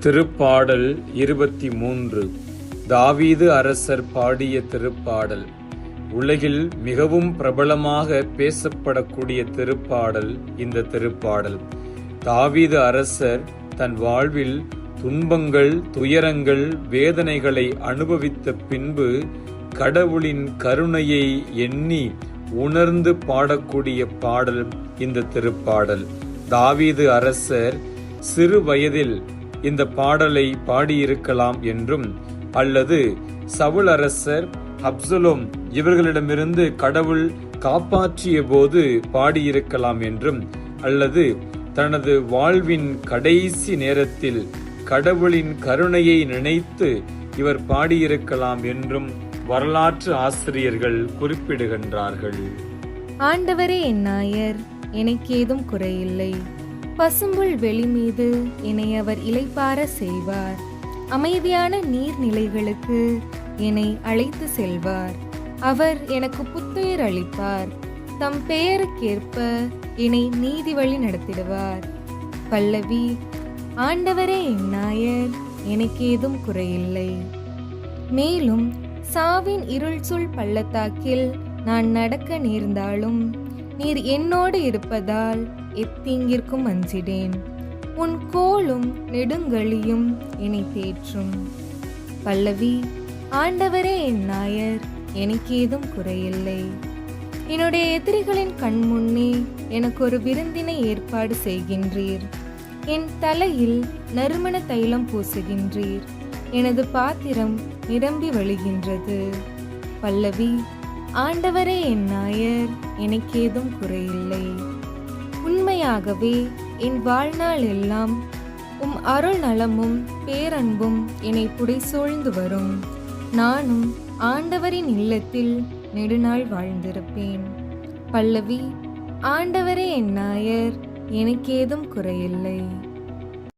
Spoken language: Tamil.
திருப்பாடல் 23. தாவீது அரசர் பாடிய திருப்பாடல். உலகில் மிகவும் பிரபலமாக பேசப்படக்கூடிய திருப்பாடல் இந்த திருப்பாடல். தாவீது அரசர் தன் வாழ்வில் துன்பங்கள், துயரங்கள், வேதனைகளை அனுபவித்த பின்பு கடவுளின் கருணையை எண்ணி உணர்ந்து பாடக்கூடிய பாடல் இந்த திருப்பாடல். தாவீது அரசர் சிறு வயதில் இந்த பாடலை பாடியிருக்கலாம் என்றும், அல்லது சவுல் அரசர், அப்சலோம் இவர்களிடமிருந்து கடவுள் காப்பாற்றிய போது பாடியிருக்கலாம் என்றும், அல்லது தனது வாழ்வின் கடைசி நேரத்தில் கடவுளின் கருணையை நினைத்து இவர் பாடியிருக்கலாம் என்றும் வரலாற்று ஆசிரியர்கள் குறிப்பிடுகின்றார்கள். ஆண்டவரே என் நாயர், எனக்கு ஏதும் குறையில்லை. பசும்புல் வெளி மீது என்னை அவர் இளைப்பார செய்வார். அமைதியான நீர்நிலைகளுக்கு என்னை அழைத்து செல்வார். அவர் எனக்கு புத்துயிர் அளிப்பார். தம் பெயருக்கேற்ப என்னை நீதி வழி நடத்திடுவார். பல்லவி. ஆண்டவரே என் நாயர், எனக்கு ஏதும் குறையில்லை. மேலும் சாவின் இருள் சூழ் பள்ளத்தாக்கில் நான் நடக்க நேர்ந்தாலும் நீர் என்னோடு இருப்பதால் எத்தீங்கிற்கும் அஞ்சிடேன். உன் கோலும் நெடுங்கழியும் என்னை தேற்றும். பல்லவி. ஆண்டவரே என் நாயர், எனக்கு ஏதும் குறையில்லை. என்னுடைய எதிரிகளின் கண் முன்னே எனக்கு ஒரு விருந்தினை ஏற்பாடு செய்கின்றீர். என் தலையில் நறுமண தைலம் பூசுகின்றீர். எனது பாத்திரம் நிரம்பி வழிகின்றது. பல்லவி. ஆண்டவரே என் நாயர், எனக்கு ஏதும் குறையில்லை. உண்மையாகவே என் வாழ்நாள் எல்லாம் உம் அருள் நலமும் பேரன்பும் என்னை புடைசூழ்ந்து வரும். நானும் ஆண்டவரின் இல்லத்தில் நெடுநாள் வாழ்ந்திருப்பேன். பல்லவி. ஆண்டவரே என் நாயர், எனக்கு ஏதும் குறையில்லை.